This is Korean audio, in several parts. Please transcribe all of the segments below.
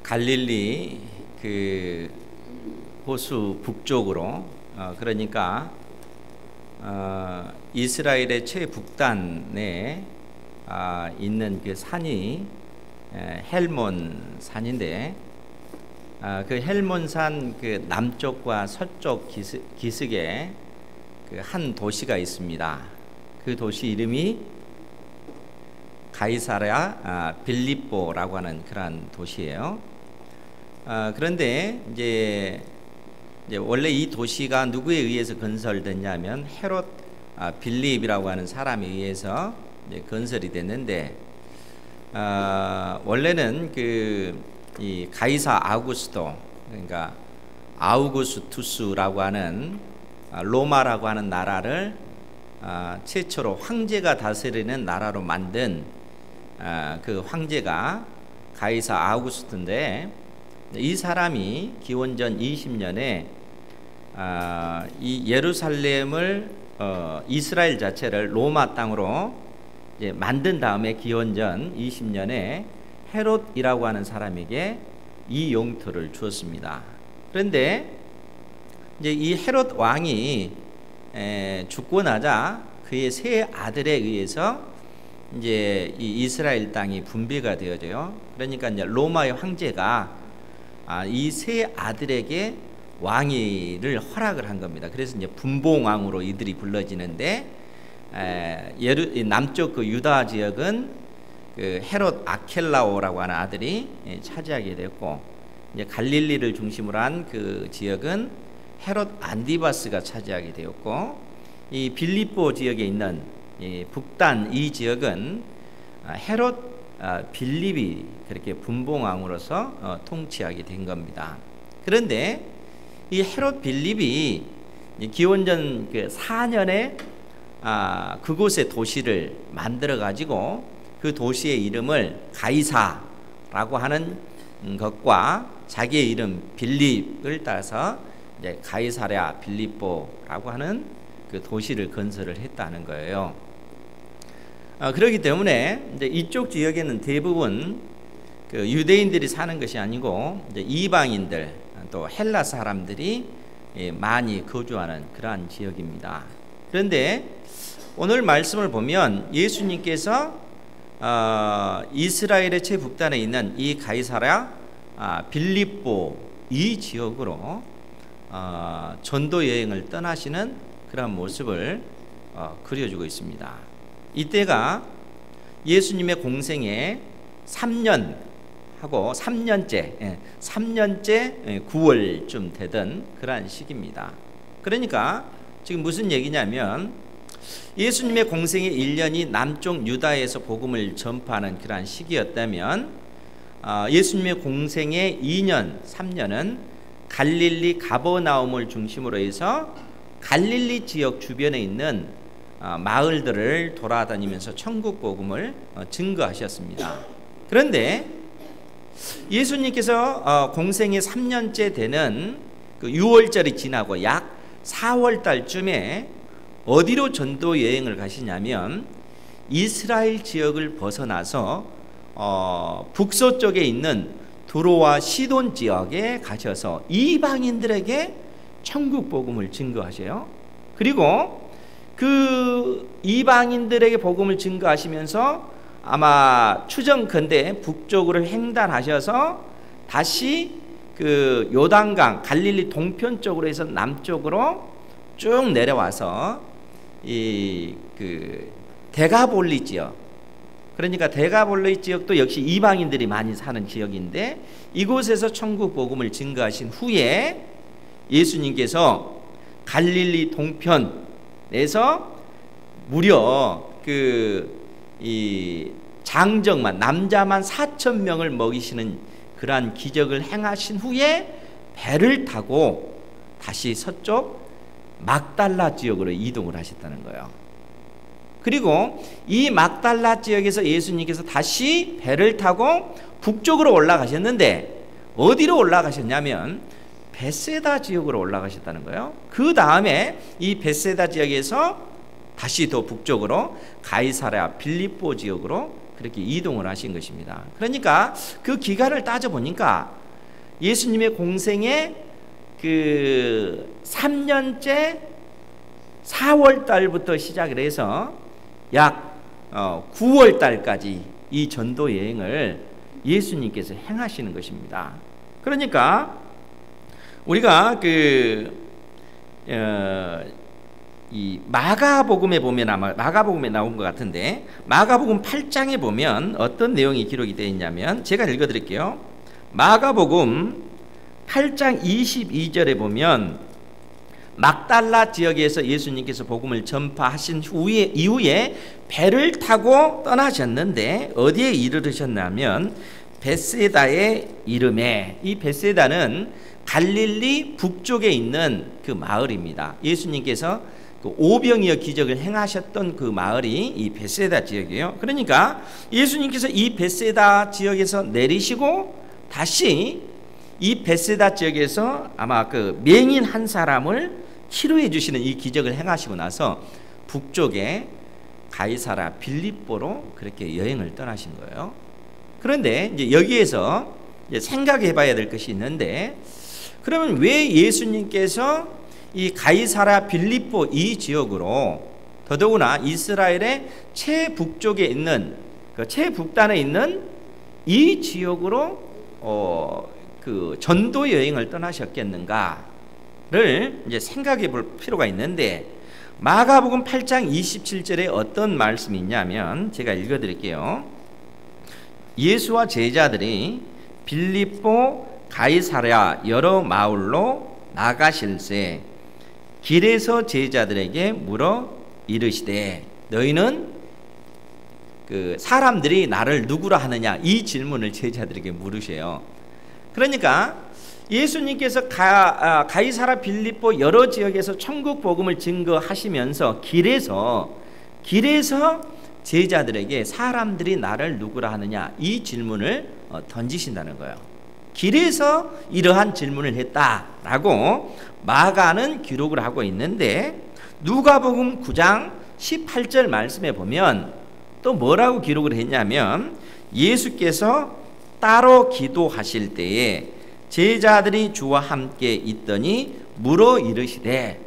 갈릴리 그 호수 북쪽으로 그러니까 이스라엘의 최북단에 있는 그 산이 헬몬 산인데 그 헬몬산 그 남쪽과 서쪽 기슭에 그 한 도시가 있습니다. 그 도시 이름이 가이사랴 빌립보라고 하는 그러한 도시예요. 그런데 이제 원래 이 도시가 누구에 의해서 건설됐냐면 헤롯 빌립이라고 하는 사람에 의해서 건설이 됐는데 원래는 이 가이사 아우구스토, 그러니까 아우구스투스라고 하는 로마라고 하는 나라를 최초로 황제가 다스리는 나라로 만든 그 황제가 가이사 아우구스트인데, 이 사람이 기원전 20년에 이 예루살렘을 이스라엘 자체를 로마 땅으로 이제 만든 다음에 기원전 20년에 헤롯이라고 하는 사람에게 이 영토를 주었습니다. 그런데 이제 이 헤롯 왕이 죽고 나자 그의 세 아들에 의해서 이제 이 이스라엘 땅이 분배가 되어져요. 그러니까 이제 로마의 황제가 이 세 아들에게 왕위를 허락을 한 겁니다. 그래서 이제 분봉왕으로 이들이 불러지는데, 남쪽 그 유다 지역은 그 헤롯 아켈라오라고 하는 아들이 차지하게 됐고, 이제 갈릴리를 중심으로 한 그 지역은 헤롯 안디바스가 차지하게 되었고, 이 빌립보 지역에 있는 이 북단 이 지역은 헤롯 빌립이 그렇게 분봉왕으로서 통치하게 된 겁니다. 그런데 이 헤롯 빌립이 기원전 4년에 그곳에 도시를 만들어 가지고 그 도시의 이름을 가이사라고 하는 것과 자기의 이름 빌립을 따서 이제 가이사랴 빌립보라고 하는 그 도시를 건설을 했다는 거예요. 그렇기 때문에 이제 이쪽 지역에는 대부분 그 유대인들이 사는 것이 아니고 이제 이방인들, 또 헬라 사람들이 많이 거주하는 그러한 지역입니다. 그런데 오늘 말씀을 보면 예수님께서 이스라엘의 최북단에 있는 이 가이사랴 빌립보 이 지역으로 전도 여행을 떠나시는 그런 모습을 그려주고 있습니다. 이때가 예수님의 공생의 3년째 9월쯤 되던 그러한 시기입니다. 그러니까 지금 무슨 얘기냐면 예수님의 공생의 1년이 남쪽 유다에서 복음을 전파하는 그러한 시기였다면, 예수님의 공생의 2년, 3년은 갈릴리 가버나움을 중심으로 해서 갈릴리 지역 주변에 있는 마을들을 돌아다니면서 천국 복음을 증거하셨습니다. 그런데 예수님께서 공생의 3년째 되는 그 6월절이 지나고 약 4월 달쯤에 어디로 전도 여행을 가시냐면 이스라엘 지역을 벗어나서 북서쪽에 있는 두로와 시돈 지역에 가셔서 이방인들에게 천국 복음을 증거하셔요. 그리고 그 이방인들에게 복음을 증거하시면서 아마 추정컨대 북쪽으로 횡단하셔서 다시 그 요단강 갈릴리 동편 쪽으로 해서 남쪽으로 쭉 내려와서 이 그 데가볼리 지역, 그러니까 데가볼리 지역도 역시 이방인들이 많이 사는 지역인데 이곳에서 천국 복음을 증거하신 후에 예수님께서 갈릴리 동편에서 무려 이 장정만 남자만 4,000명을 먹이시는 그러한 기적을 행하신 후에 배를 타고 다시 서쪽 막달라 지역으로 이동을 하셨다는 거예요. 그리고 이 막달라 지역에서 예수님께서 다시 배를 타고 북쪽으로 올라가셨는데 어디로 올라가셨냐면 벳세다 지역으로 올라가셨다는 거예요. 그 다음에 이 벳세다 지역에서 다시 더 북쪽으로 가이사랴 빌립보 지역으로 그렇게 이동을 하신 것입니다. 그러니까 그 기간을 따져보니까 예수님의 공생의 그 3년째 4월 달부터 시작을 해서 약 9월 달까지 이 전도 여행을 예수님께서 행하시는 것입니다. 그러니까 우리가 이 마가복음에 보면 아마 마가복음에 나온 것 같은데 마가복음 8장에 보면 어떤 내용이 기록이 되어 있냐면 제가 읽어드릴게요. 마가복음 8장 22절에 보면 막달라 지역에서 예수님께서 복음을 전파하신 이후에 배를 타고 떠나셨는데 어디에 이르르셨냐면 벳세다에 이름에, 이 벳세다는 갈릴리 북쪽에 있는 그 마을입니다. 예수님께서 그 오병이어 기적을 행하셨던 그 마을이 이 벳세다 지역이에요. 그러니까 예수님께서 이 벳세다 지역에서 내리시고 다시 이 벳세다 지역에서 아마 그 맹인 한 사람을 치료해 주시는 이 기적을 행하시고 나서 북쪽에 가이사라 빌립보로 그렇게 여행을 떠나신 거예요. 그런데 이제 여기에서 이제 생각해 봐야 될 것이 있는데, 그러면 왜 예수님께서 이 가이사라 빌립보 이 지역으로, 더더구나 이스라엘의 최북쪽에 있는 그 최북단에 있는 이 지역으로 그 전도 여행을 떠나셨겠는가를 이제 생각해 볼 필요가 있는데, 마가복음 8장 27절에 어떤 말씀이 있냐면 제가 읽어 드릴게요. 예수와 제자들이 빌립보 가이사랴 여러 마을로 나가실새 길에서 제자들에게 물어 이르시되, 너희는 그 사람들이 나를 누구라 하느냐, 이 질문을 제자들에게 물으세요. 그러니까 예수님께서 가이사라 빌립보 여러 지역에서 천국 복음을 증거하시면서 길에서 제자들에게 사람들이 나를 누구라 하느냐, 이 질문을 던지신다는 거예요. 길에서 이러한 질문을 했다라고 마가는 기록을 하고 있는데, 누가복음 9장 18절 말씀에 보면 또 뭐라고 기록을 했냐면, 예수께서 따로 기도하실 때에 제자들이 주와 함께 있더니 물어 이르시되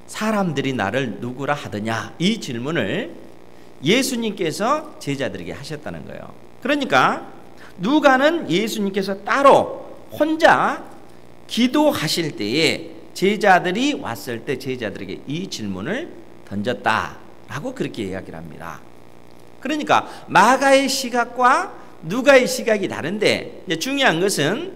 사람들이 나를 누구라 하더냐, 이 질문을 예수님께서 제자들에게 하셨다는 거예요. 그러니까 누가는 예수님께서 따로 혼자 기도하실 때에 제자들이 왔을 때 제자들에게 이 질문을 던졌다라고 그렇게 이야기를 합니다. 그러니까 마가의 시각과 누가의 시각이 다른데, 중요한 것은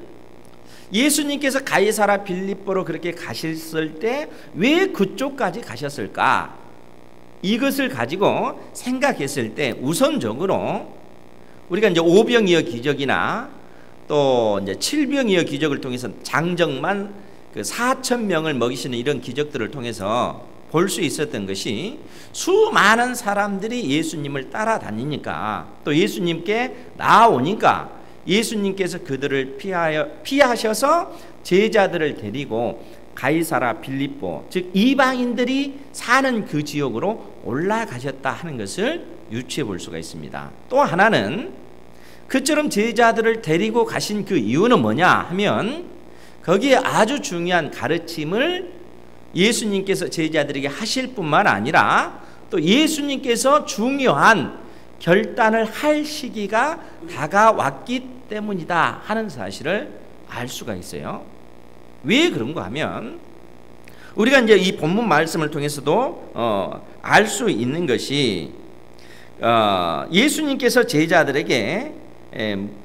예수님께서 가이사라 빌립보로 그렇게 가셨을 때 왜 그쪽까지 가셨을까? 이것을 가지고 생각했을 때 우선적으로 우리가 이제 오병이어 기적이나 또 이제 칠병이어 기적을 통해서 장정만 그 4,000명을 먹이시는 이런 기적들을 통해서 볼 수 있었던 것이, 수많은 사람들이 예수님을 따라다니니까, 또 예수님께 나아오니까 예수님께서 그들을 피하셔서 제자들을 데리고 가이사라 빌립보, 즉 이방인들이 사는 그 지역으로 올라가셨다 하는 것을 유추해 볼 수가 있습니다. 또 하나는 그처럼 제자들을 데리고 가신 그 이유는 뭐냐 하면, 거기에 아주 중요한 가르침을 예수님께서 제자들에게 하실 뿐만 아니라 또 예수님께서 중요한 결단을 할 시기가 다가왔기 때문이다 하는 사실을 알 수가 있어요. 왜 그런가 하면, 우리가 이제 이 본문 말씀을 통해서도 알 수 있는 것이, 예수님께서 제자들에게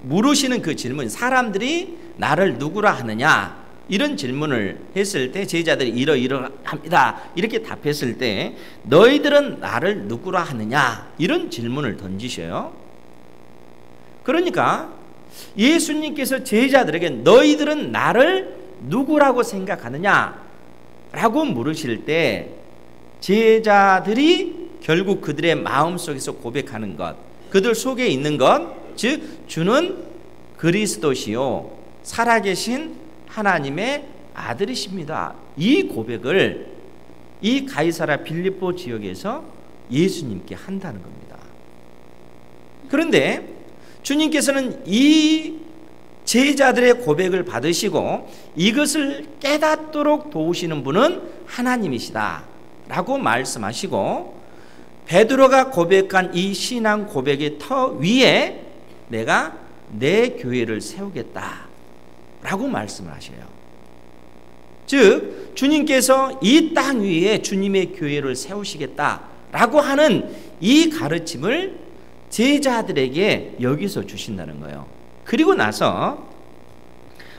물으시는 그 질문, 사람들이 나를 누구라 하느냐, 이런 질문을 했을 때 제자들이 이러이러합니다 이렇게 답했을 때, 너희들은 나를 누구라 하느냐, 이런 질문을 던지셔요. 그러니까 예수님께서 제자들에게 너희들은 나를 누구라고 생각하느냐 라고 물으실 때, 제자들이 결국 그들의 마음속에서 고백하는 것, 그들 속에 있는 것, 즉 주는 그리스도시요 살아계신 하나님의 아들이십니다, 이 고백을 이 가이사라 빌립보 지역에서 예수님께 한다는 겁니다. 그런데 주님께서는 이 제자들의 고백을 받으시고 이것을 깨닫도록 도우시는 분은 하나님이시다 라고 말씀하시고, 베드로가 고백한 이 신앙 고백의 터 위에 내가 내 교회를 세우겠다 라고 말씀을 하셔요. 즉 주님께서 이 땅 위에 주님의 교회를 세우시겠다 라고 하는 이 가르침을 제자들에게 여기서 주신다는 거예요. 그리고 나서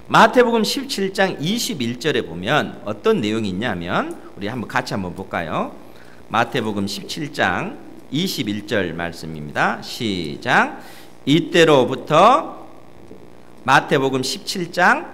마태복음 17장 21절에 보면 어떤 내용이 있냐면, 우리 같이 한번 볼까요? 마태복음 17장 21절 말씀입니다. 시작. 이때로부터 마태복음 16장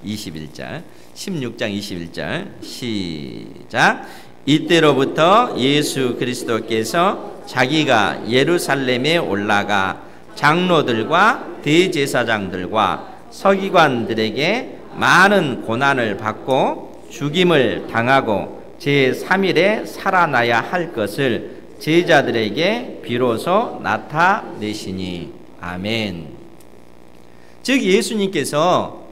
21절 16장 21절 시작. 이때로부터 예수 그리스도께서 자기가 예루살렘에 올라가 장로들과 대제사장들과 서기관들에게 많은 고난을 받고 죽임을 당하고 제3일에 살아나야 할 것을 제자들에게 비로소 나타내시니. 아멘. 즉 예수님께서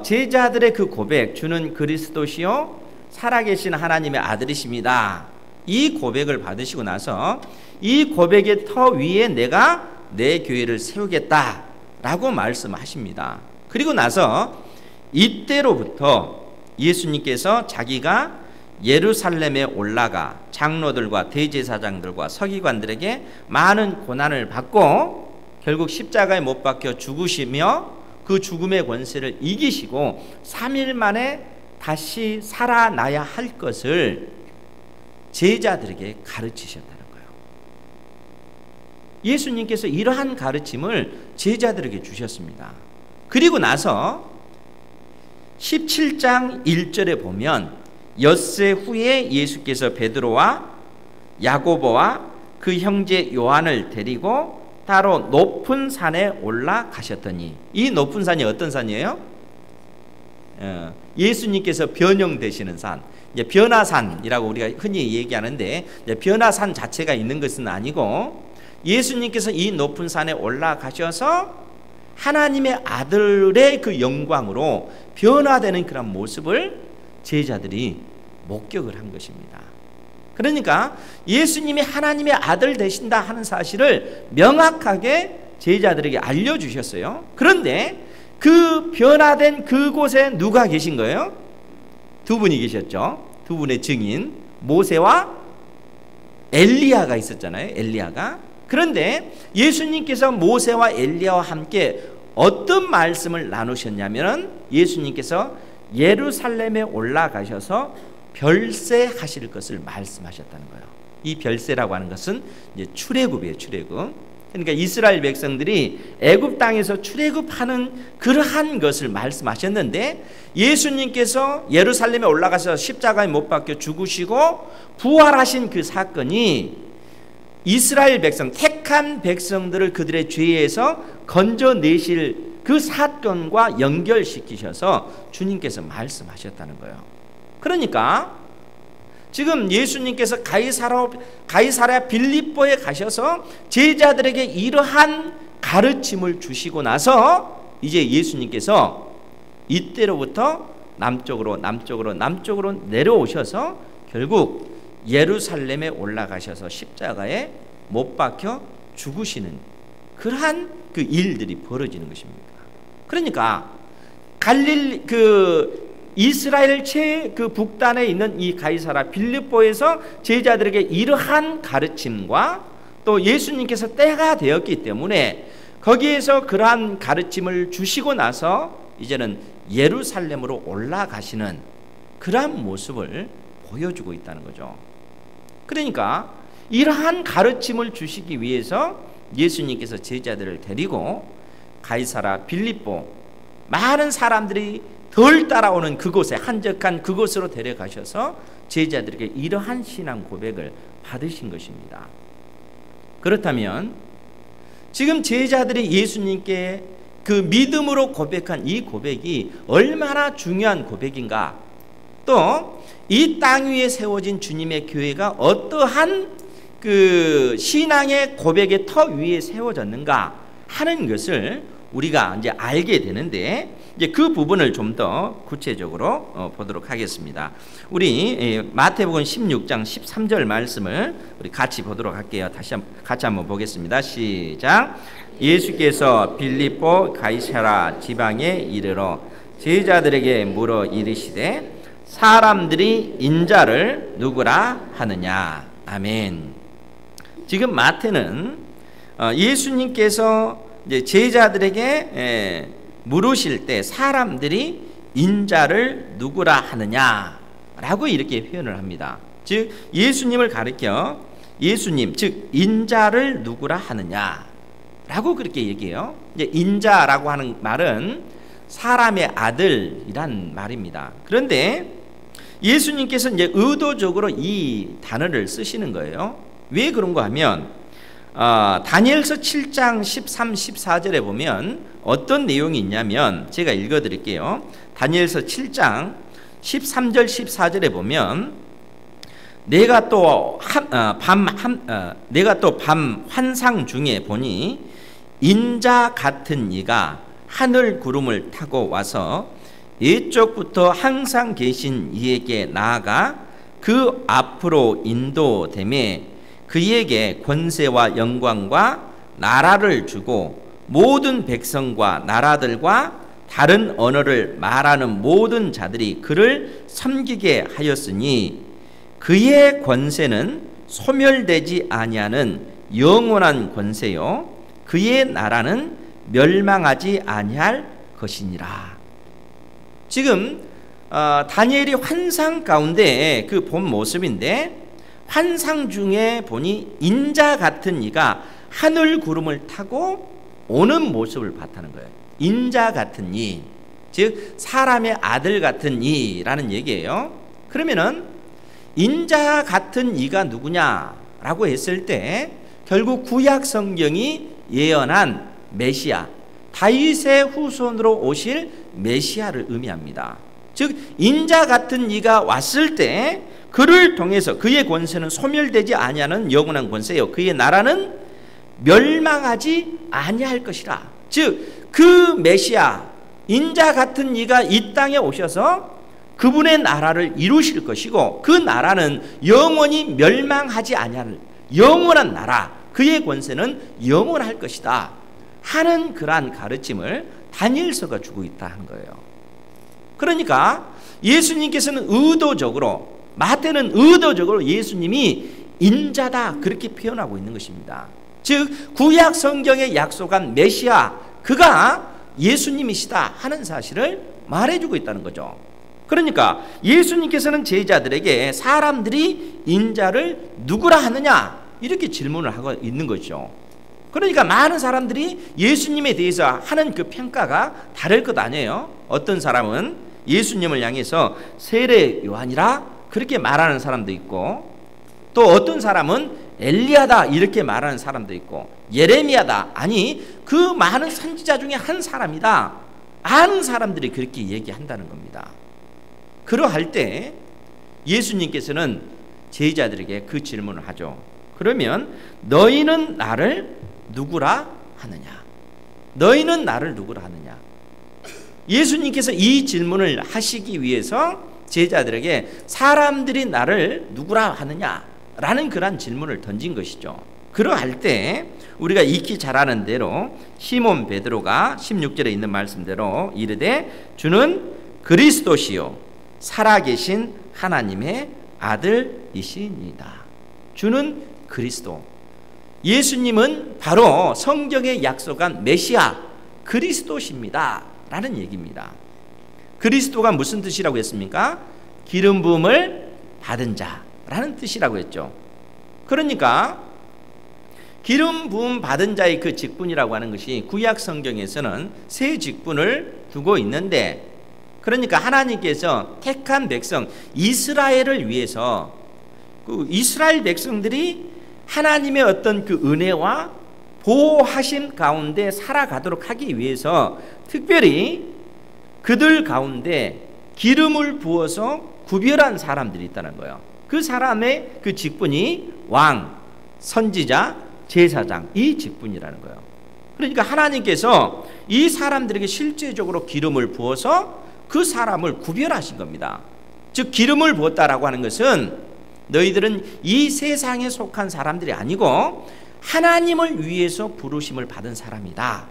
제자들의 그 고백, 주는 그리스도시요 살아계신 하나님의 아들이십니다, 이 고백을 받으시고 나서 이 고백의 터 위에 내가 내 교회를 세우겠다 라고 말씀하십니다. 그리고 나서 이때로부터 예수님께서 자기가 예루살렘에 올라가 장로들과 대제사장들과 서기관들에게 많은 고난을 받고 결국 십자가에 못 박혀 죽으시며 그 죽음의 권세를 이기시고 3일 만에 다시 살아나야 할 것을 제자들에게 가르치셨다는 거예요. 예수님께서 이러한 가르침을 제자들에게 주셨습니다. 그리고 나서 17장 1절에 보면 엿새 후에 예수께서 베드로와 야고보와 그 형제 요한을 데리고 따로 높은 산에 올라가셨더니, 이 높은 산이 어떤 산이에요? 예수님께서 변형되시는 산, 변화산이라고 우리가 흔히 얘기하는데, 변화산 자체가 있는 것은 아니고 예수님께서 이 높은 산에 올라가셔서 하나님의 아들의 그 영광으로 변화되는 그런 모습을 제자들이 목격을 한 것입니다. 그러니까 예수님이 하나님의 아들 되신다 하는 사실을 명확하게 제자들에게 알려주셨어요. 그런데 그 변화된 그곳에 누가 계신 거예요? 두 분이 계셨죠. 두 분의 증인, 모세와 엘리야가 있었잖아요. 엘리야가. 그런데 예수님께서 모세와 엘리야와 함께 어떤 말씀을 나누셨냐면, 예수님께서 예루살렘에 올라가셔서 별세하실 것을 말씀하셨다는 거예요. 이 별세라고 하는 것은 이제 출애굽이에요. 출애굽. 그러니까 이스라엘 백성들이 애굽 땅에서 출애굽하는 그러한 것을 말씀하셨는데, 예수님께서 예루살렘에 올라가서 십자가에 못 박혀 죽으시고 부활하신 그 사건이 이스라엘 백성, 택한 백성들을 그들의 죄에서 건져내실 그 사건과 연결시키셔서 주님께서 말씀하셨다는 거예요. 그러니까 지금 예수님께서 가이사랴 빌립보에 가셔서 제자들에게 이러한 가르침을 주시고 나서 이제 예수님께서 이때로부터 남쪽으로 내려오셔서 결국 예루살렘에 올라가셔서 십자가에 못 박혀 죽으시는 그러한 그 일들이 벌어지는 것입니다. 그러니까 이스라엘 그 북단에 있는 이 가이사랴 빌립보에서 제자들에게 이러한 가르침과 또 예수님께서 때가 되었기 때문에 거기에서 그러한 가르침을 주시고 나서 이제는 예루살렘으로 올라가시는 그러한 모습을 보여주고 있다는 거죠. 그러니까 이러한 가르침을 주시기 위해서 예수님께서 제자들을 데리고 가이사랴 빌립보, 많은 사람들이 덜 따라오는 그곳에, 한적한 그곳으로 데려가셔서 제자들에게 이러한 신앙 고백을 받으신 것입니다. 그렇다면 지금 제자들이 예수님께 그 믿음으로 고백한 이 고백이 얼마나 중요한 고백인가, 또 이 땅 위에 세워진 주님의 교회가 어떠한 그 신앙의 고백의 터 위에 세워졌는가 하는 것을 우리가 이제 알게 되는데, 이제 그 부분을 좀 더 구체적으로 보도록 하겠습니다. 우리 마태복음 16장 13절 말씀을 우리 같이 보도록 할게요. 같이 한번 보겠습니다. 시작. 예수께서 빌립보 가이사라 지방에 이르러 제자들에게 물어 이르시되 사람들이 인자를 누구라 하느냐. 아멘. 지금 마태는 예수님께서 이제 제자들에게 물으실 때 사람들이 인자를 누구라 하느냐라고 이렇게 표현을 합니다. 즉 예수님을 가리켜 예수님, 즉 인자를 누구라 하느냐라고 그렇게 얘기해요. 이제 인자라고 하는 말은 사람의 아들이란 말입니다. 그런데 예수님께서 이제 의도적으로 이 단어를 쓰시는 거예요. 왜 그런가 하면 다니엘서 7장 13, 14절에 보면 어떤 내용이 있냐면 제가 읽어드릴게요. 다니엘서 7장 13절 14절에 보면 내가 또 밤 환상 중에 보니 인자 같은 이가 하늘 구름을 타고 와서 이쪽부터 항상 계신 이에게 나아가 그 앞으로 인도되매 그에게 권세와 영광과 나라를 주고 모든 백성과 나라들과 다른 언어를 말하는 모든 자들이 그를 섬기게 하였으니 그의 권세는 소멸되지 아니하는 영원한 권세요 그의 나라는 멸망하지 아니할 것이니라. 지금 다니엘이 환상 가운데 그 본 모습인데 환상 중에 보니 인자 같은 이가 하늘 구름을 타고 오는 모습을 봤다는 거예요. 인자 같은 이, 즉 사람의 아들 같은 이라는 얘기예요. 그러면은 인자 같은 이가 누구냐라고 했을 때 결국 구약 성경이 예언한 메시아, 다윗의 후손으로 오실 메시아를 의미합니다. 즉 인자 같은 이가 왔을 때 그를 통해서 그의 권세는 소멸되지 아니하는 영원한 권세요 그의 나라는 멸망하지 아니할 것이라. 즉 그 메시아 인자 같은 이가 이 땅에 오셔서 그분의 나라를 이루실 것이고 그 나라는 영원히 멸망하지 아니할 영원한 나라, 그의 권세는 영원할 것이다 하는 그러한 가르침을 다니엘서가 주고 있다 하는 거예요. 그러니까 예수님께서는 의도적으로, 마태는 의도적으로 예수님이 인자다 그렇게 표현하고 있는 것입니다. 즉 구약 성경에 약속한 메시아, 그가 예수님이시다 하는 사실을 말해주고 있다는 거죠. 그러니까 예수님께서는 제자들에게 사람들이 인자를 누구라 하느냐 이렇게 질문을 하고 있는 거죠. 그러니까 많은 사람들이 예수님에 대해서 하는 그 평가가 다를 것 아니에요. 어떤 사람은 예수님을 향해서 세례 요한이라 그렇게 말하는 사람도 있고, 또 어떤 사람은 엘리야다 이렇게 말하는 사람도 있고, 예레미야다, 아니 그 많은 선지자 중에 한 사람이다 아는 사람들이 그렇게 얘기한다는 겁니다. 그러할 때 예수님께서는 제자들에게 그 질문을 하죠. 그러면 너희는 나를 누구라 하느냐? 너희는 나를 누구라 하느냐? 예수님께서 이 질문을 하시기 위해서 제자들에게 사람들이 나를 누구라 하느냐? 라는 그런 질문을 던진 것이죠. 그러할 때 우리가 익히 잘 아는 대로 시몬 베드로가 16절에 있는 말씀대로 이르되 주는 그리스도시요 살아계신 하나님의 아들이시니이다. 주는 그리스도, 예수님은 바로 성경에 약속한 메시아 그리스도십니다 라는 얘기입니다. 그리스도가 무슨 뜻이라고 했습니까? 기름 부음을 받은 자라는 뜻이라고 했죠. 그러니까 기름 부음 받은 자의 그 직분이라고 하는 것이 구약 성경에서는 세 직분을 두고 있는데, 그러니까 하나님께서 택한 백성 이스라엘을 위해서 그 이스라엘 백성들이 하나님의 어떤 그 은혜와 보호하심 가운데 살아가도록 하기 위해서 특별히 그들 가운데 기름을 부어서 구별한 사람들이 있다는 거예요. 그 사람의 그 직분이 왕, 선지자, 제사장, 이 직분이라는 거예요. 그러니까 하나님께서 이 사람들에게 실제적으로 기름을 부어서 그 사람을 구별하신 겁니다. 즉 기름을 부었다라고 하는 것은 너희들은 이 세상에 속한 사람들이 아니고 하나님을 위해서 부르심을 받은 사람이다,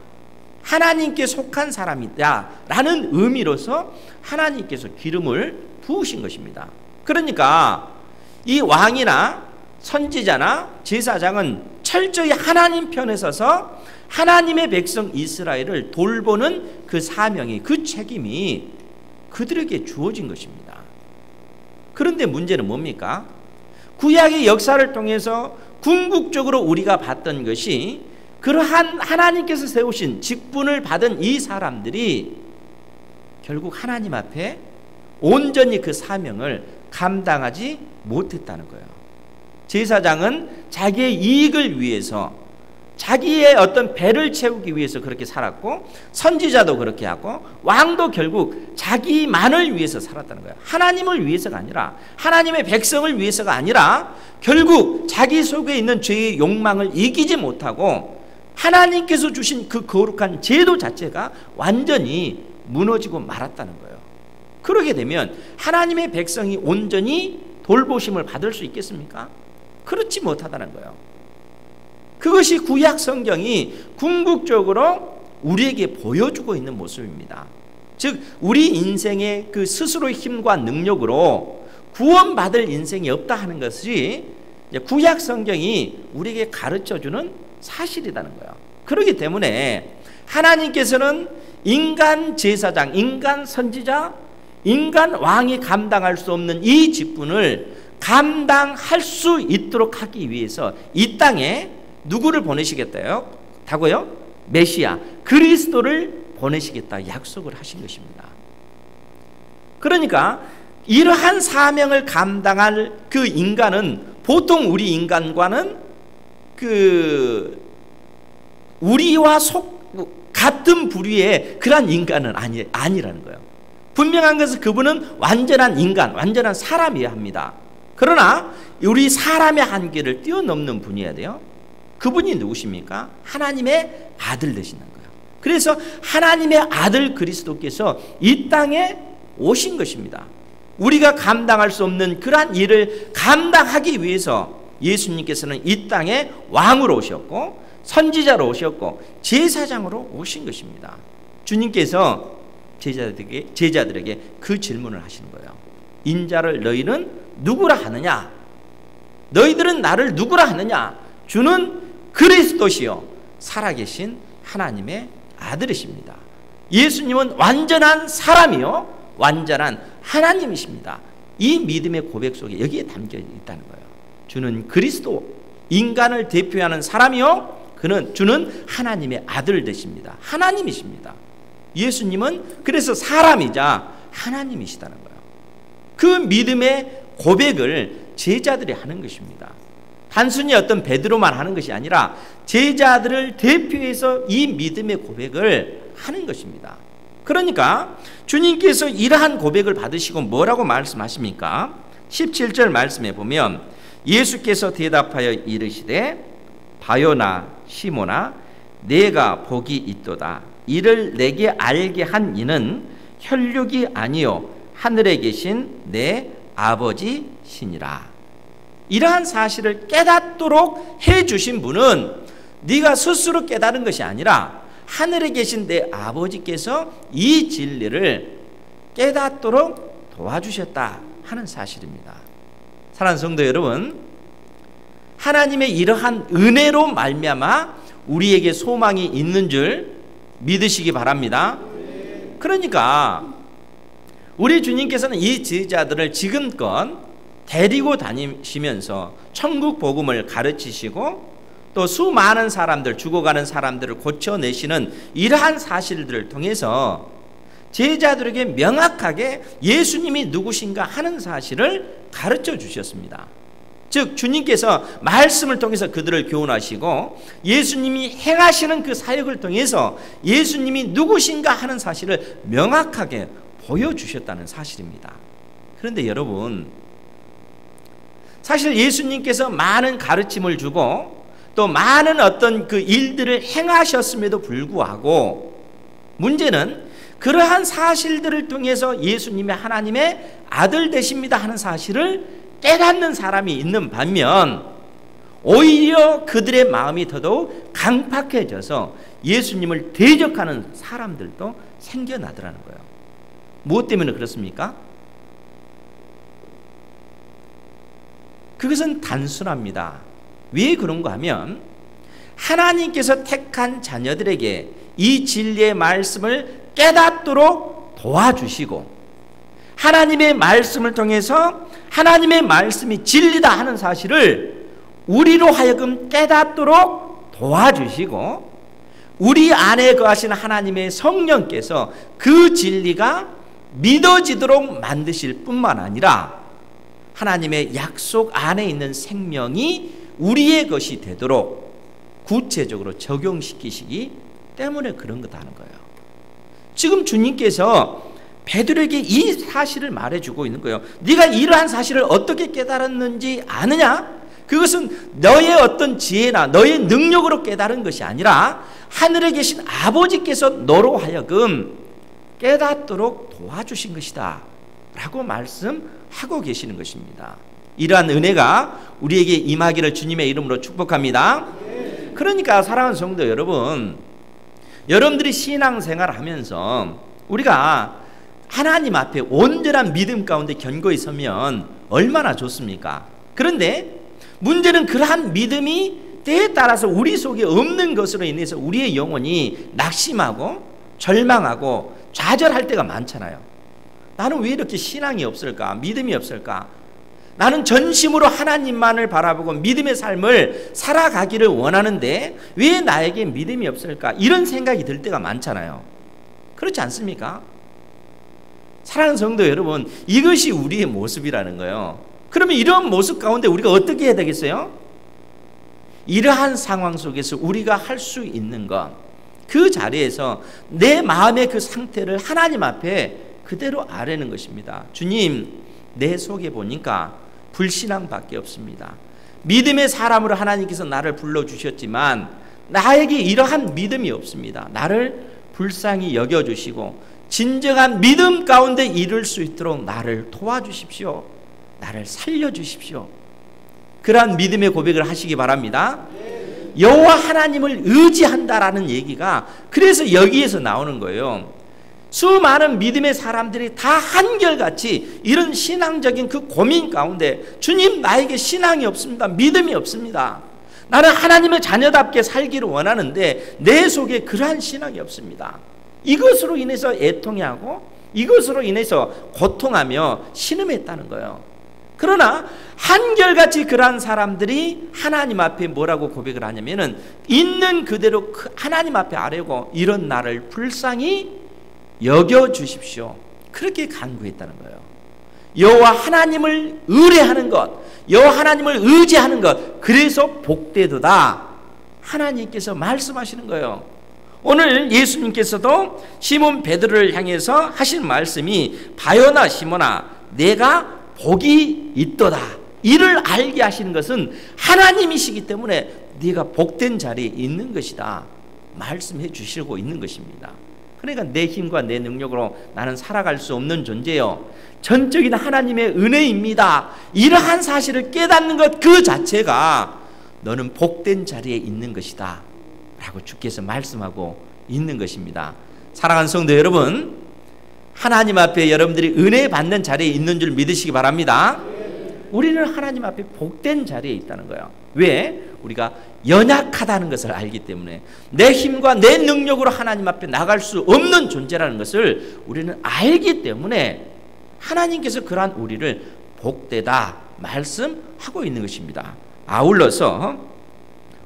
하나님께 속한 사람이다 라는 의미로서 하나님께서 기름을 부으신 것입니다. 그러니까 이 왕이나 선지자나 제사장은 철저히 하나님 편에 서서 하나님의 백성 이스라엘을 돌보는 그 사명이, 그 책임이 그들에게 주어진 것입니다. 그런데 문제는 뭡니까? 구약의 역사를 통해서 궁극적으로 우리가 봤던 것이 그러한 하나님께서 세우신 직분을 받은 이 사람들이 결국 하나님 앞에 온전히 그 사명을 감당하지 못했다는 거예요. 제사장은 자기의 이익을 위해서, 자기의 어떤 배를 채우기 위해서 그렇게 살았고, 선지자도 그렇게 하고, 왕도 결국 자기만을 위해서 살았다는 거예요. 하나님을 위해서가 아니라, 하나님의 백성을 위해서가 아니라 결국 자기 속에 있는 죄의 욕망을 이기지 못하고 하나님께서 주신 그 거룩한 제도 자체가 완전히 무너지고 말았다는 거예요. 그러게 되면 하나님의 백성이 온전히 돌보심을 받을 수 있겠습니까? 그렇지 못하다는 거예요. 그것이 구약 성경이 궁극적으로 우리에게 보여주고 있는 모습입니다. 즉 우리 인생의 그 스스로의 힘과 능력으로 구원받을 인생이 없다 하는 것이 구약 성경이 우리에게 가르쳐주는 사실이라는 거예요. 그렇기 때문에 하나님께서는 인간 제사장, 인간 선지자, 인간 왕이 감당할 수 없는 이 직분을 감당할 수 있도록 하기 위해서 이 땅에 누구를 보내시겠다요? 다고요? 메시아, 그리스도를 보내시겠다 약속을 하신 것입니다. 그러니까 이러한 사명을 감당할 그 인간은 보통 우리 인간과는 우리와 같은 부류의 그런 인간은 아니라는 거예요. 분명한 것은 그분은 완전한 인간, 완전한 사람이어야 합니다. 그러나 우리 사람의 한계를 뛰어넘는 분이어야 돼요. 그분이 누구십니까? 하나님의 아들 되시는 거예요. 그래서 하나님의 아들 그리스도께서 이 땅에 오신 것입니다. 우리가 감당할 수 없는 그러한 일을 감당하기 위해서 예수님께서는 이 땅에 왕으로 오셨고 선지자로 오셨고 제사장으로 오신 것입니다. 주님께서 제자들에게 그 질문을 하시는 거예요. 인자를 너희는 누구라 하느냐? 너희들은 나를 누구라 하느냐? 주는 그리스도시요 살아계신 하나님의 아들이십니다. 예수님은 완전한 사람이요 완전한 하나님이십니다. 이 믿음의 고백 속에 여기에 담겨 있다는 거예요. 주는 그리스도, 인간을 대표하는 사람이요 주는 하나님의 아들 되십니다. 하나님이십니다. 예수님은 그래서 사람이자 하나님이시다는 거예요. 그 믿음의 고백을 제자들이 하는 것입니다. 단순히 어떤 베드로만 하는 것이 아니라 제자들을 대표해서 이 믿음의 고백을 하는 것입니다. 그러니까 주님께서 이러한 고백을 받으시고 뭐라고 말씀하십니까? 17절 말씀에 보면 예수께서 대답하여 이르시되 바요나 시모나 내가 복이 있도다. 이를 내게 알게 한 이는 혈육이 아니요 하늘에 계신 내 아버지시니라. 이러한 사실을 깨닫도록 해주신 분은 네가 스스로 깨달은 것이 아니라 하늘에 계신 내 아버지께서 이 진리를 깨닫도록 도와주셨다 하는 사실입니다. 사랑하는 성도 여러분, 하나님의 이러한 은혜로 말미암아 우리에게 소망이 있는 줄 믿으시기 바랍니다. 그러니까 우리 주님께서는 이 제자들을 지금껏 데리고 다니시면서 천국 복음을 가르치시고 또 수많은 사람들, 죽어가는 사람들을 고쳐내시는 이러한 사실들을 통해서 제자들에게 명확하게 예수님이 누구신가 하는 사실을 가르쳐 주셨습니다. 즉 주님께서 말씀을 통해서 그들을 교훈하시고 예수님이 행하시는 그 사역을 통해서 예수님이 누구신가 하는 사실을 명확하게 보여주셨다는 사실입니다. 그런데 여러분, 사실 예수님께서 많은 가르침을 주고 또 많은 어떤 그 일들을 행하셨음에도 불구하고 문제는 그러한 사실들을 통해서 예수님이 하나님의 아들 되십니다 하는 사실을 깨닫는 사람이 있는 반면 오히려 그들의 마음이 더더욱 강팍해져서 예수님을 대적하는 사람들도 생겨나더라는 거예요. 무엇 때문에 그렇습니까? 그것은 단순합니다. 왜 그런가 하면 하나님께서 택한 자녀들에게 이 진리의 말씀을 깨닫도록 도와주시고 하나님의 말씀을 통해서 하나님의 말씀이 진리다 하는 사실을 우리로 하여금 깨닫도록 도와주시고 우리 안에 거하시는 하나님의 성령께서 그 진리가 믿어지도록 만드실 뿐만 아니라 하나님의 약속 안에 있는 생명이 우리의 것이 되도록 구체적으로 적용시키시기 때문에 그런 거다 하는 거예요. 지금 주님께서 베드로에게 이 사실을 말해주고 있는 거예요. 네가 이러한 사실을 어떻게 깨달았는지 아느냐? 그것은 너의 어떤 지혜나 너의 능력으로 깨달은 것이 아니라 하늘에 계신 아버지께서 너로 하여금 깨닫도록 도와주신 것이다 라고 말씀하고 계시는 것입니다. 이러한 은혜가 우리에게 임하기를 주님의 이름으로 축복합니다. 그러니까 사랑하는 성도 여러분, 여러분들이 신앙생활을 하면서 우리가 하나님 앞에 온전한 믿음 가운데 견고히 서면 얼마나 좋습니까? 그런데 문제는 그러한 믿음이 때에 따라서 우리 속에 없는 것으로 인해서 우리의 영혼이 낙심하고 절망하고 좌절할 때가 많잖아요. 나는 왜 이렇게 신앙이 없을까? 믿음이 없을까? 나는 전심으로 하나님만을 바라보고 믿음의 삶을 살아가기를 원하는데 왜 나에게 믿음이 없을까? 이런 생각이 들 때가 많잖아요. 그렇지 않습니까? 사랑하는 성도 여러분, 이것이 우리의 모습이라는 거예요. 그러면 이런 모습 가운데 우리가 어떻게 해야 되겠어요? 이러한 상황 속에서 우리가 할 수 있는 것, 그 자리에서 내 마음의 그 상태를 하나님 앞에 그대로 아뢰는 것입니다. 주님, 내 속에 보니까 불신앙밖에 없습니다. 믿음의 사람으로 하나님께서 나를 불러주셨지만 나에게 이러한 믿음이 없습니다. 나를 불쌍히 여겨주시고 진정한 믿음 가운데 이룰 수 있도록 나를 도와주십시오. 나를 살려주십시오. 그러한 믿음의 고백을 하시기 바랍니다. 여호와 하나님을 의지한다라는 얘기가 그래서 여기에서 나오는 거예요. 수많은 믿음의 사람들이 다 한결같이 이런 신앙적인 그 고민 가운데 주님, 나에게 신앙이 없습니다. 믿음이 없습니다. 나는 하나님의 자녀답게 살기를 원하는데 내 속에 그러한 신앙이 없습니다. 이것으로 인해서 애통해하고 이것으로 인해서 고통하며 신음했다는 거예요. 그러나 한결같이 그러한 사람들이 하나님 앞에 뭐라고 고백을 하냐면은 있는 그대로 하나님 앞에 아뢰고 이런 나를 불쌍히 여겨주십시오. 그렇게 간구했다는 거예요. 여호와 하나님을 의뢰하는 것, 여호와 하나님을 의지하는 것, 그래서 복되도다 하나님께서 말씀하시는 거예요. 오늘 예수님께서도 시몬 베드로를 향해서 하신 말씀이 바요나 시몬아, 내가 복이 있도다. 이를 알게 하시는 것은 하나님이시기 때문에 네가 복된 자리에 있는 것이다 말씀해 주시고 있는 것입니다. 그러니까 내 힘과 내 능력으로 나는 살아갈 수 없는 존재요, 전적인 하나님의 은혜입니다. 이러한 사실을 깨닫는 것 그 자체가 너는 복된 자리에 있는 것이다 라고 주께서 말씀하고 있는 것입니다. 사랑하는 성도 여러분, 하나님 앞에 여러분들이 은혜 받는 자리에 있는 줄 믿으시기 바랍니다. 우리는 하나님 앞에 복된 자리에 있다는 거예요. 왜? 우리가 연약하다는 것을 알기 때문에, 내 힘과 내 능력으로 하나님 앞에 나갈 수 없는 존재라는 것을 우리는 알기 때문에 하나님께서 그러한 우리를 복되다 말씀하고 있는 것입니다. 아울러서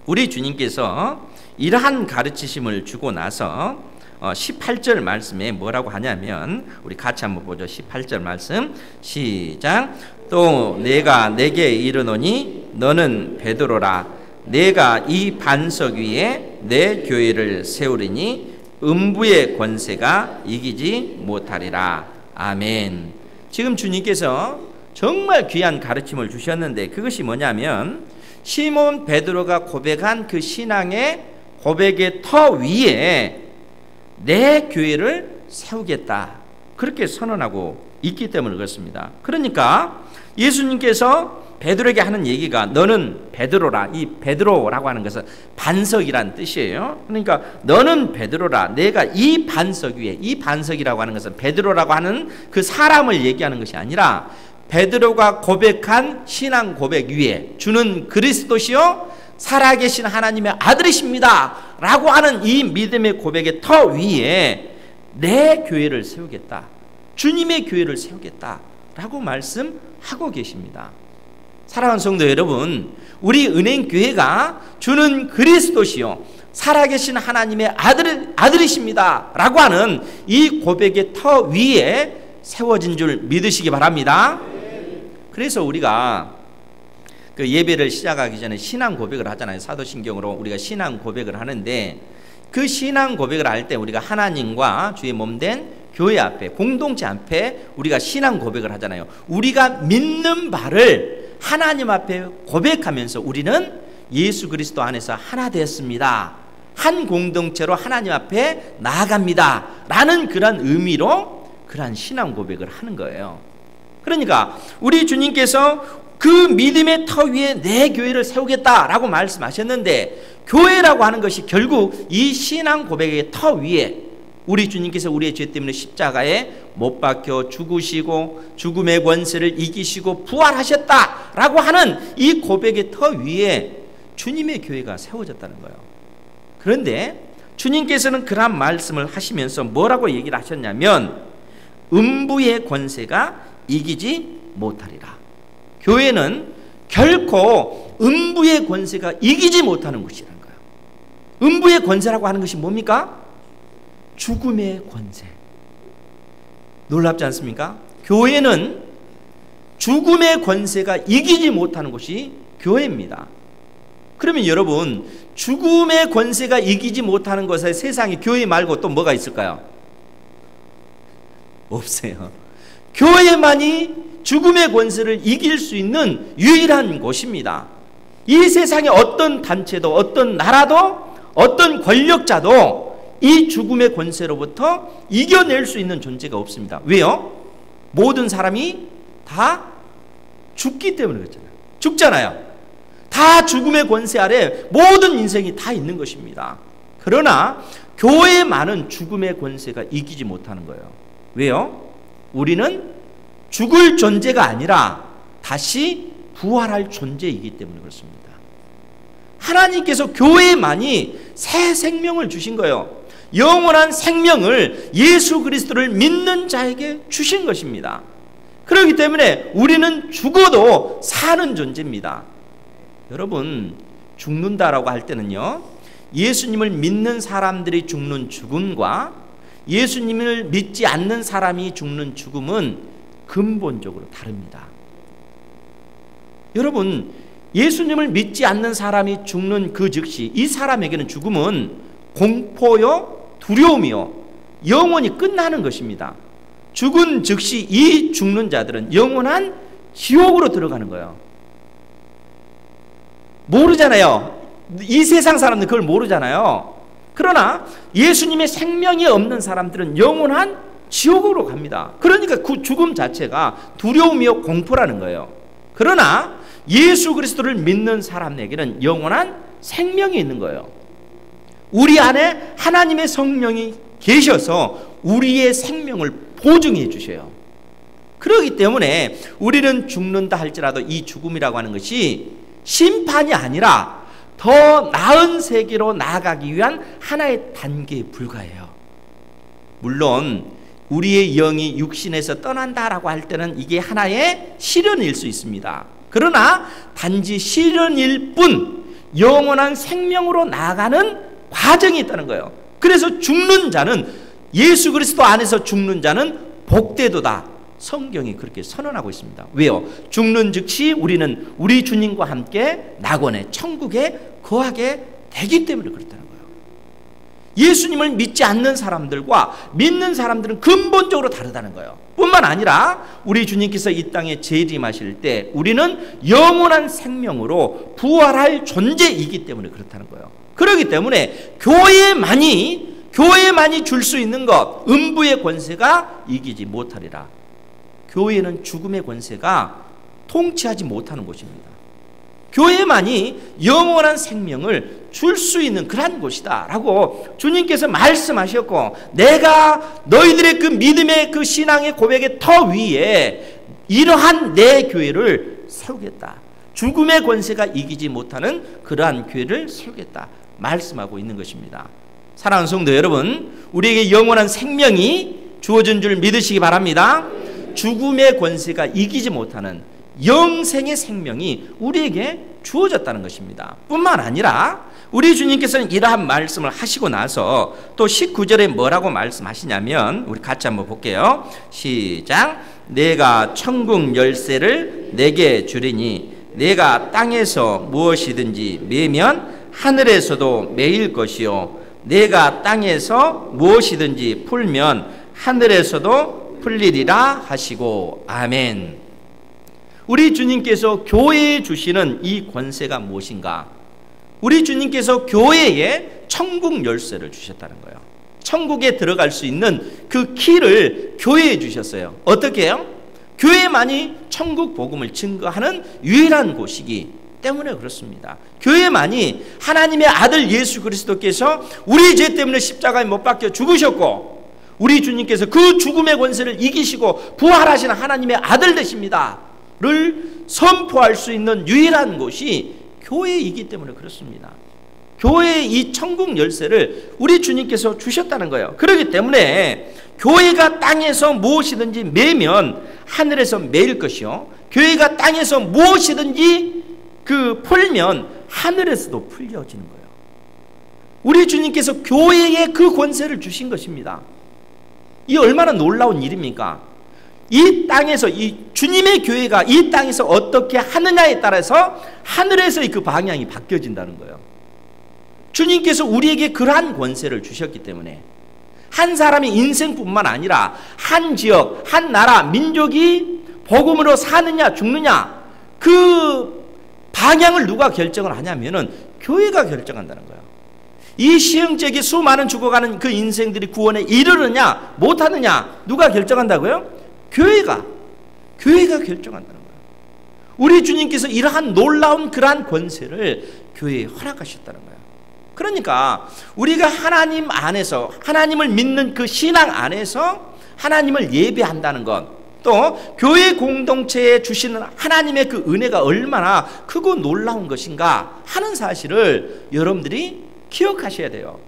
우리 주님께서 이러한 가르치심을 주고 나서 18절 말씀에 뭐라고 하냐면, 우리 같이 한번 보죠. 18절 말씀 시작. 또 내가 내게 이르노니 너는 베드로라. 내가 이 반석 위에 내 교회를 세우리니 음부의 권세가 이기지 못하리라. 아멘. 지금 주님께서 정말 귀한 가르침을 주셨는데 그것이 뭐냐면 시몬 베드로가 고백한 그 신앙의 고백의 터 위에 내 교회를 세우겠다, 그렇게 선언하고 있기 때문에 그렇습니다. 그러니까 예수님께서 베드로에게 하는 얘기가 너는 베드로라. 이 베드로라고 하는 것은 반석이란 뜻이에요. 그러니까 너는 베드로라. 내가 이 반석 위에, 이 반석이라고 하는 것은 베드로라고 하는 그 사람을 얘기하는 것이 아니라 베드로가 고백한 신앙 고백 위에 주는 그리스도시요 살아계신 하나님의 아들이십니다 라고 하는 이 믿음의 고백의 터 위에 내 교회를 세우겠다, 주님의 교회를 세우겠다 라고 말씀하고 계십니다. 사랑하는 성도 여러분, 우리 은행교회가 주는 그리스도시요 살아계신 하나님의 아들이십니다 라고 하는 이 고백의 터 위에 세워진 줄 믿으시기 바랍니다. 그래서 우리가 그 예배를 시작하기 전에 신앙 고백을 하잖아요. 사도신경으로 우리가 신앙 고백을 하는데, 그 신앙 고백을 할 때 우리가 하나님과 주의 몸된 교회 앞에, 공동체 앞에 우리가 신앙 고백을 하잖아요. 우리가 믿는 바를 하나님 앞에 고백하면서 우리는 예수 그리스도 안에서 하나 되었습니다, 한 공동체로 하나님 앞에 나아갑니다 라는 그런 의미로 그러한 신앙 고백을 하는 거예요. 그러니까 우리 주님께서 그 믿음의 터 위에 내 교회를 세우겠다라고 말씀하셨는데, 교회라고 하는 것이 결국 이 신앙 고백의 터 위에 우리 주님께서 우리의 죄 때문에 십자가에 못 박혀 죽으시고 죽음의 권세를 이기시고 부활하셨다라고 하는 이 고백의 터 위에 주님의 교회가 세워졌다는 거예요. 그런데 주님께서는 그런 말씀을 하시면서 뭐라고 얘기를 하셨냐면, 음부의 권세가 이기지 못하리라. 교회는 결코 음부의 권세가 이기지 못하는 것이라는 거예요. 음부의 권세라고 하는 것이 뭡니까? 죽음의 권세. 놀랍지 않습니까? 교회는 죽음의 권세가 이기지 못하는 것이 교회입니다. 그러면 여러분, 죽음의 권세가 이기지 못하는 것에 세상에 교회 말고 또 뭐가 있을까요? 없어요. 교회만이 죽음의 권세를 이길 수 있는 유일한 곳입니다. 이 세상에 어떤 단체도, 어떤 나라도, 어떤 권력자도 이 죽음의 권세로부터 이겨낼 수 있는 존재가 없습니다. 왜요? 모든 사람이 다 죽기 때문에 그렇잖아요. 죽잖아요. 다 죽음의 권세 아래 모든 인생이 다 있는 것입니다. 그러나 교회만은 죽음의 권세가 이기지 못하는 거예요. 왜요? 우리는 죽을 존재가 아니라 다시 부활할 존재이기 때문에 그렇습니다. 하나님께서 교회만이 새 생명을 주신 거예요. 영원한 생명을, 예수 그리스도를 믿는 자에게 주신 것입니다. 그렇기 때문에 우리는 죽어도 사는 존재입니다. 여러분, 죽는다라고 할 때는요, 예수님을 믿는 사람들이 죽는 죽음과 예수님을 믿지 않는 사람이 죽는 죽음은 근본적으로 다릅니다. 여러분, 예수님을 믿지 않는 사람이 죽는 그 즉시 이 사람에게는 죽음은 공포요, 두려움이요, 영원히 끝나는 것입니다. 죽은 즉시 이 죽는 자들은 영원한 지옥으로 들어가는 거예요. 모르잖아요. 이 세상 사람들 그걸 모르잖아요. 그러나 예수님의 생명이 없는 사람들은 영원한 지옥으로 갑니다. 그러니까 그 죽음 자체가 두려움이요, 공포라는 거예요. 그러나 예수 그리스도를 믿는 사람에게는 영원한 생명이 있는 거예요. 우리 안에 하나님의 성령이 계셔서 우리의 생명을 보증해 주셔요. 그렇기 때문에 우리는 죽는다 할지라도 이 죽음이라고 하는 것이 심판이 아니라 더 나은 세계로 나아가기 위한 하나의 단계에 불과해요. 물론 우리의 영이 육신에서 떠난다라고 할 때는 이게 하나의 시련일 수 있습니다. 그러나 단지 시련일 뿐 영원한 생명으로 나아가는 과정이 있다는 거예요. 그래서 죽는 자는, 예수 그리스도 안에서 죽는 자는 복되도다. 성경이 그렇게 선언하고 있습니다. 왜요? 죽는 즉시 우리는 우리 주님과 함께 낙원의 천국에 거하게 되기 때문에 그렇다는 거예요. 예수님을 믿지 않는 사람들과 믿는 사람들은 근본적으로 다르다는 거예요. 뿐만 아니라 우리 주님께서 이 땅에 재림하실 때 우리는 영원한 생명으로 부활할 존재이기 때문에 그렇다는 거예요. 그렇기 때문에 교회만이 줄 수 있는 것, 음부의 권세가 이기지 못하리라. 교회는 죽음의 권세가 통치하지 못하는 곳입니다. 교회만이 영원한 생명을 줄 수 있는 그러한 곳이다 라고 주님께서 말씀하셨고, 내가 너희들의 그 믿음의 그 신앙의 고백의 터 위에 이러한 내 교회를 세우겠다. 죽음의 권세가 이기지 못하는 그러한 교회를 세우겠다 말씀하고 있는 것입니다. 사랑하는 성도 여러분, 우리에게 영원한 생명이 주어진 줄 믿으시기 바랍니다. 죽음의 권세가 이기지 못하는 영생의 생명이 우리에게 주어졌다는 것입니다. 뿐만 아니라 우리 주님께서는 이러한 말씀을 하시고 나서 또 19절에 뭐라고 말씀하시냐면, 우리 같이 한번 볼게요. 시작. 내가 천국 열쇠를 내게 주리니 내가 땅에서 무엇이든지 매면 하늘에서도 매일 것이요 내가 땅에서 무엇이든지 풀면 하늘에서도 풀리리라 하시고. 아멘. 우리 주님께서 교회에 주시는 이 권세가 무엇인가? 우리 주님께서 교회에 천국 열쇠를 주셨다는 거예요. 천국에 들어갈 수 있는 그 키를 교회에 주셨어요. 어떻게 해요? 교회만이 천국 복음을 증거하는 유일한 곳이기 때문에 그렇습니다. 교회만이 하나님의 아들 예수 그리스도께서 우리 죄 때문에 십자가에 못 박혀 죽으셨고, 우리 주님께서 그 죽음의 권세를 이기시고 부활하시는 하나님의 아들 되십니다 를 선포할 수 있는 유일한 곳이 교회이기 때문에 그렇습니다. 교회의 이 천국 열쇠를 우리 주님께서 주셨다는 거예요. 그렇기 때문에 교회가 땅에서 무엇이든지 매면 하늘에서 매일 것이요 교회가 땅에서 무엇이든지 풀면 하늘에서도 풀려지는 거예요. 우리 주님께서 교회에 그 권세를 주신 것입니다. 이 얼마나 놀라운 일입니까? 이 땅에서, 이 주님의 교회가 이 땅에서 어떻게 하느냐에 따라서 하늘에서의 그 방향이 바뀌어진다는 거예요. 주님께서 우리에게 그러한 권세를 주셨기 때문에 한 사람의 인생뿐만 아니라 한 지역, 한 나라, 민족이 복음으로 사느냐 죽느냐 그 방향을 누가 결정을 하냐면은 교회가 결정한다는 거예요. 이 시흥적이 수많은 죽어가는 그 인생들이 구원에 이르느냐 못하느냐 누가 결정한다고요? 교회가 결정한다는 거예요. 우리 주님께서 이러한 놀라운 그러한 권세를 교회에 허락하셨다는 거예요. 그러니까 우리가 하나님 안에서, 하나님을 믿는 그 신앙 안에서 하나님을 예배한다는 것, 또 교회 공동체에 주시는 하나님의 그 은혜가 얼마나 크고 놀라운 것인가 하는 사실을 여러분들이 기억하셔야 돼요.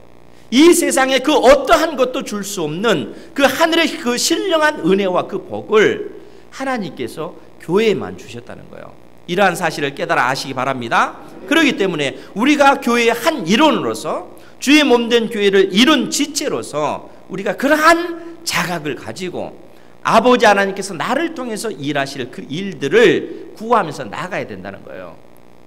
이 세상에 그 어떠한 것도 줄 수 없는 그 하늘의 그 신령한 은혜와 그 복을 하나님께서 교회에만 주셨다는 거예요. 이러한 사실을 깨달아 아시기 바랍니다. 그렇기 때문에 우리가 교회의 한 일원으로서, 주의 몸된 교회를 이룬 지체로서 우리가 그러한 자각을 가지고 아버지 하나님께서 나를 통해서 일하실 그 일들을 구하면서 나가야 된다는 거예요.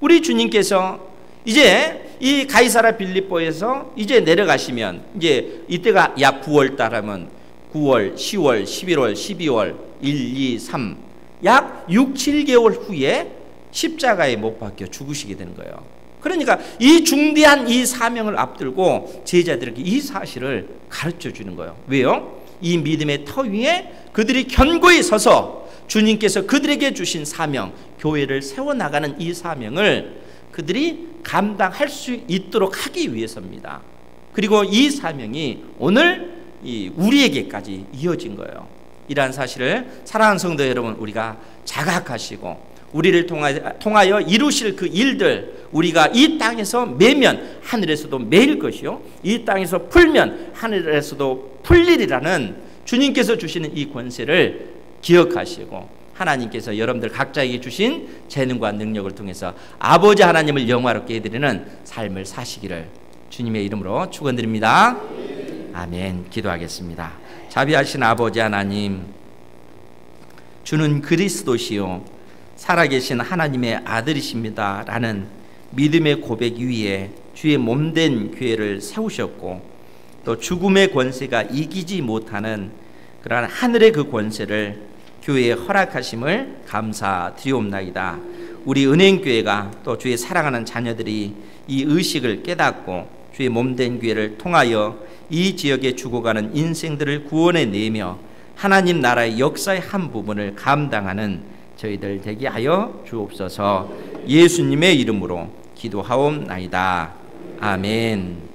우리 주님께서 이제 이 가이사랴 빌립보에서 이제 내려가시면, 이제 이때가 약 9월 달하면 9월, 10월, 11월, 12월, 1, 2, 3 약 6, 7개월 후에 십자가에 못 박혀 죽으시게 되는 거예요. 그러니까 이 중대한 이 사명을 앞두고 제자들에게 이 사실을 가르쳐 주는 거예요. 왜요? 이 믿음의 터 위에 그들이 견고히 서서 주님께서 그들에게 주신 사명, 교회를 세워나가는 이 사명을 그들이 감당할 수 있도록 하기 위해서입니다. 그리고 이 사명이 오늘 우리에게까지 이어진 거예요. 이러한 사실을 사랑하는 성도 여러분, 우리가 자각하시고 우리를 통하여 이루실 그 일들, 우리가 이 땅에서 매면 하늘에서도 매일 것이요 이 땅에서 풀면 하늘에서도 풀리리라는 주님께서 주시는 이 권세를 기억하시고, 하나님께서 여러분들 각자에게 주신 재능과 능력을 통해서 아버지 하나님을 영화롭게 해드리는 삶을 사시기를 주님의 이름으로 축원드립니다. 아멘. 기도하겠습니다. 자비하신 아버지 하나님, 주는 그리스도시요 살아계신 하나님의 아들이십니다 라는 믿음의 고백 위에 주의 몸된 교회를 세우셨고, 또 죽음의 권세가 이기지 못하는 그러한 하늘의 그 권세를 교회에 허락하심을 감사드리옵나이다. 우리 은행교회가 또 주의 사랑하는 자녀들이 이 의식을 깨닫고 주의 몸된 교회를 통하여 이 지역에 죽어가는 인생들을 구원해내며 하나님 나라의 역사의 한 부분을 감당하는 저희들 되게 하여 주옵소서. 예수님의 이름으로 기도하옵나이다. 아멘.